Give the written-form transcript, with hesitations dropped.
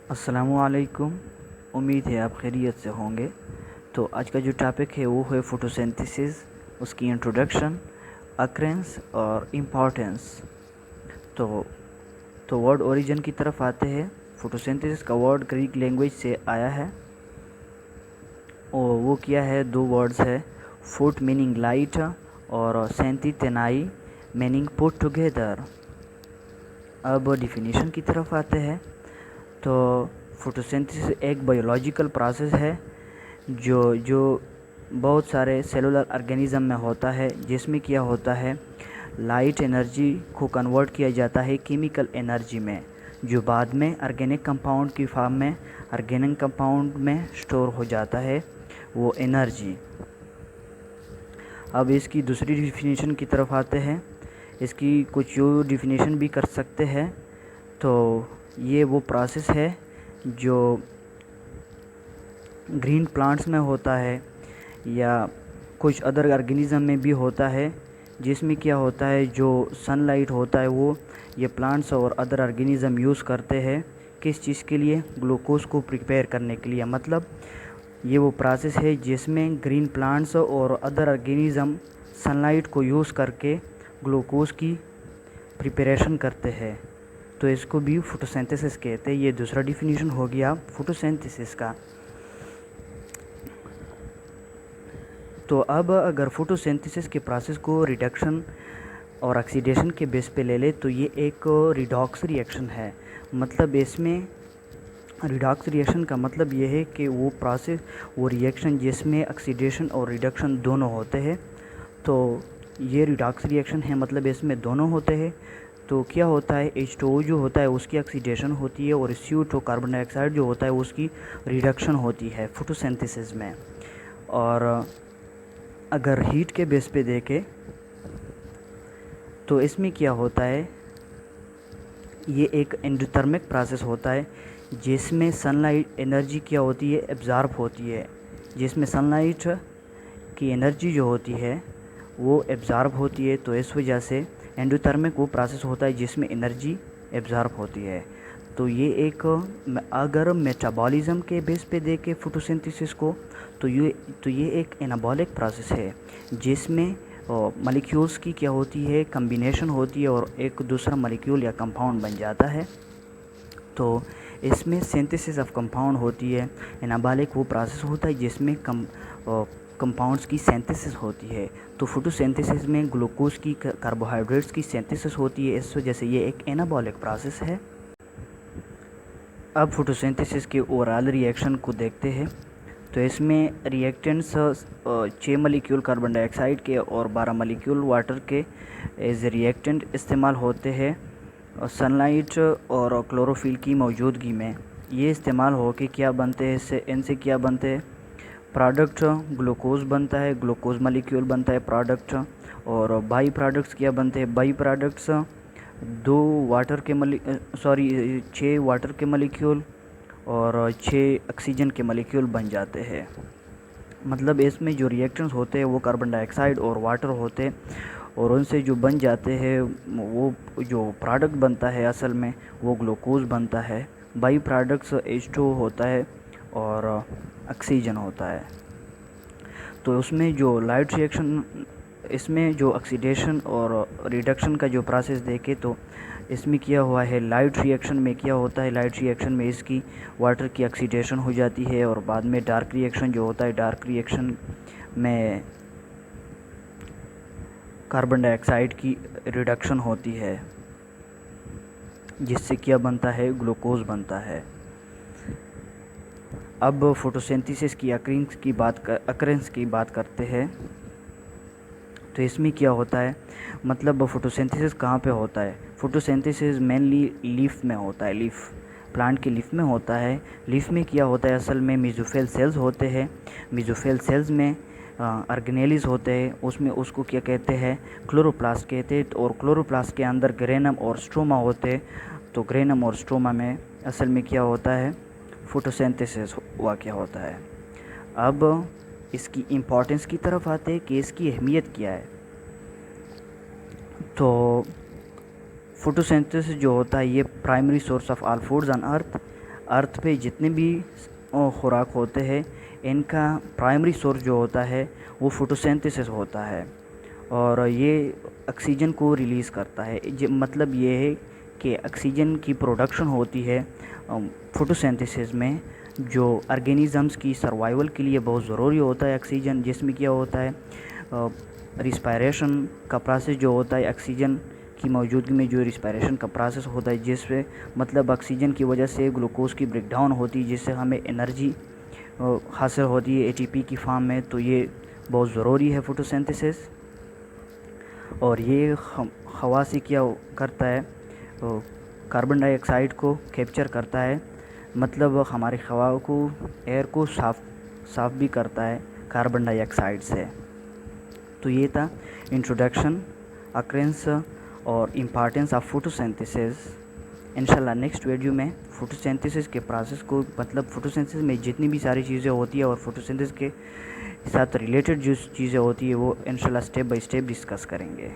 अस्सलामुअलैकुम। उम्मीद है आप खैरियत से होंगे। तो आज का जो टॉपिक है वो है फ़ोटोसिंथेसिस, उसकी इंट्रोडक्शन, अक्रेंस और इम्पोर्टेंस। तो वर्ड ओरिजिन की तरफ आते हैं। फ़ोटोसिंथेसिस का वर्ड ग्रीक लैंग्वेज से आया है और वो क्या है, दो वर्ड्स है, फुट मीनिंग लाइट और सेंथितेनाई मीनिंग पुट टुगेदर। अब डिफिनीशन की तरफ आते हैं। तो फोटोसिंथेसिस एक बायोलॉजिकल प्रोसेस है जो बहुत सारे सेलुलर ऑर्गेनिज्म में होता है, जिसमें क्या होता है, लाइट एनर्जी को कन्वर्ट किया जाता है केमिकल एनर्जी में, जो बाद में ऑर्गेनिक कंपाउंड की फॉर्म में ऑर्गेनिक कंपाउंड में स्टोर हो जाता है वो एनर्जी। अब इसकी दूसरी डिफिनीशन की तरफ आते हैं। इसकी कुछ जो डिफिनीशन भी कर सकते हैं। तो ये वो प्रोसेस है जो ग्रीन प्लांट्स में होता है या कुछ अदर ऑर्गेनिज्म में भी होता है, जिसमें क्या होता है, जो सनलाइट होता है वो ये प्लांट्स और अदर ऑर्गेनिज्म यूज़ करते हैं। किस चीज़ के लिए? ग्लूकोज को प्रिपेयर करने के लिए। मतलब ये वो प्रोसेस है जिसमें ग्रीन प्लांट्स और अदर ऑर्गेनिज्म सनलाइट को यूज़ करके ग्लूकोज की प्रिपरेशन करते हैं। तो इसको भी फोटोसिंथेसिस कहते हैं। ये दूसरा डिफिनीशन हो गया फोटोसिंथेसिस का। तो अब अगर फोटोसिंथेसिस के प्रोसेस को रिडक्शन और ऑक्सीडेशन के बेस पे ले ले तो ये एक रिडॉक्स रिएक्शन है। मतलब इसमें रिडॉक्स रिएक्शन का मतलब ये है कि वो प्रोसेस, वो रिएक्शन जिसमें ऑक्सीडेशन और रिडक्शन दोनों होते हैं। तो ये रिडॉक्स रिएक्शन है, मतलब इसमें दोनों होते हैं। तो क्या होता है, H2O जो होता है उसकी ऑक्सीडेशन होती है और CO2 कार्बन डाइऑक्साइड जो होता है उसकी रिडक्शन होती है फोटोसिंथेसिस में। और अगर हीट के बेस पे देखें तो इसमें क्या होता है, ये एक एंडोथर्मिक प्रोसेस होता है जिसमें सनलाइट एनर्जी क्या होती है, एब्ज़ॉर्ब होती है। जिसमें सनलाइट की एनर्जी जो होती है वो एब्ज़ॉर्ब होती है। तो इस वजह से एंडोथर्मिक वो प्रोसेस होता है जिसमें एनर्जी एब्ज़ॉर्ब होती है। तो ये एक, अगर मेटाबॉलिज्म के बेस पे देखें फोटोसिंथेसिस को तो ये एक एनाबॉलिक प्रोसेस है जिसमें मॉलिक्यूल्स की क्या होती है, कम्बिनेशन होती है और एक दूसरा मॉलिक्यूल या कंपाउंड बन जाता है। तो इसमें सिंथेसिस ऑफ कंपाउंड होती है। एनाबॉलिक वो प्रोसेस होता है जिसमें कंपाउंड्स की सिंथेसिस होती है। तो फोटोसिंथेसिस में ग्लूकोज की, कार्बोहाइड्रेट्स की सिंथेसिस होती है। इस वजह से ये एक एनाबॉलिक प्रोसेस है। अब फोटोसिंथेसिस के ओवरऑल रिएक्शन को देखते हैं। तो इसमें रिएक्टेंट्स 6 मॉलिक्यूल कार्बन डाइऑक्साइड के और 12 मॉलिक्यूल वाटर के एज रिएक्टेंट इस्तेमाल होते हैं सनलाइट और क्लोरोफिल की मौजूदगी में। ये इस्तेमाल हो के क्या बनते हैं, इससे इनसे क्या बनते हैं, प्रोडक्ट ग्लूकोज बनता है, ग्लूकोज मॉलिक्यूल बनता है प्रोडक्ट। और बाई प्रोडक्ट्स क्या बनते हैं, बाई प्रोडक्ट्स 6 वाटर के मॉलिक्यूल और 6 ऑक्सीजन के मॉलिक्यूल बन जाते हैं। मतलब इसमें जो रिएक्टेंट्स होते हैं वो कार्बन डाइऑक्साइड और वाटर होते हैं और उनसे जो बन जाते हैं वो जो प्रोडक्ट बनता है असल में वो ग्लूकोज बनता है। बाई प्रोडक्ट्स H2O होता है और ऑक्सीजन होता है। तो उसमें जो लाइट रिएक्शन, इसमें जो ऑक्सीडेशन और रिडक्शन का जो प्रोसेस देखें तो इसमें क्या हुआ है, लाइट रिएक्शन में क्या होता है, लाइट रिएक्शन में इसकी वाटर की ऑक्सीडेशन हो जाती है और बाद में डार्क रिएक्शन जो होता है, डार्क रिएक्शन में कार्बन डाइऑक्साइड की रिडक्शन होती है जिससे क्या बनता है, ग्लूकोज बनता है। अब फोटोसिंथेसिस की अक्रेंस की बात करते हैं। तो इसमें क्या होता है, मतलब फोटोसिंथेसिस कहाँ पे होता है, फोटोसिंथेसिस मेनली लीफ में होता है। लीफ, प्लांट के लीफ में होता है। लीफ में क्या होता है, असल में मेसोफिल सेल्स होते हैं। मेसोफिल सेल्स में ऑर्गेनेल्स होते हैं, उसमें उसको क्या कहते हैं, क्लोरोप्लास्ट कहते हैं। और क्लोरोप्लास्ट के अंदर ग्रेनम और स्ट्रोमा होते हैं। तो ग्रेनम और स्ट्रोमा में असल में क्या होता है, फोटोसिंथेसिस हुआ क्या होता है। अब इसकी इम्पोर्टेंस की तरफ आते हैं कि इसकी अहमियत क्या है। तो फोटोसिंथेसिस जो होता है ये primary source of all foods on earth. Earth पे जितने भी खुराक होते हैं इनका प्राइमरी सोर्स जो होता है वो फोटोसिंथेसिस होता है और ये ऑक्सीजन को रिलीज़ करता है। मतलब ये है कि ऑक्सीजन की प्रोडक्शन होती है फोटोसिंथेसिस में, जो ऑर्गेनिज़म्स की सर्वाइवल के लिए बहुत ज़रूरी होता है ऑक्सीजन, जिसमें क्या होता है रिस्पायरेशन का प्रोसेस जो होता है, ऑक्सीजन की मौजूदगी में जो रिस्पायरेशन का प्रोसेस होता है, जिससे मतलब ऑक्सीजन की वजह से ग्लूकोज की ब्रेकडाउन होती है, जिससे हमें एनर्जी हासिल होती है एटीपी की फॉर्म में। तो ये बहुत ज़रूरी है फोटोसिंथेसिस। और ये हवा से क्या करता है, कार्बन डाइऑक्साइड को कैप्चर करता है, मतलब हमारी हवा को, एयर को साफ़ भी करता है कार्बन डाइऑक्साइड से। तो ये था इंट्रोडक्शन, अक्रेंस और इम्पॉर्टेंस ऑफ फोटोसिंथेसिस। इंशाल्लाह नेक्स्ट वीडियो में फोटोसिंथेसिस के प्रोसेस को, मतलब फोटोसिंथेसिस में जितनी भी सारी चीज़ें होती है और फोटोसिंथेसिस के साथ रिलेटेड जो चीज़ें होती है वो इंशाल्लाह स्टेप बाय स्टेप डिस्कस करेंगे।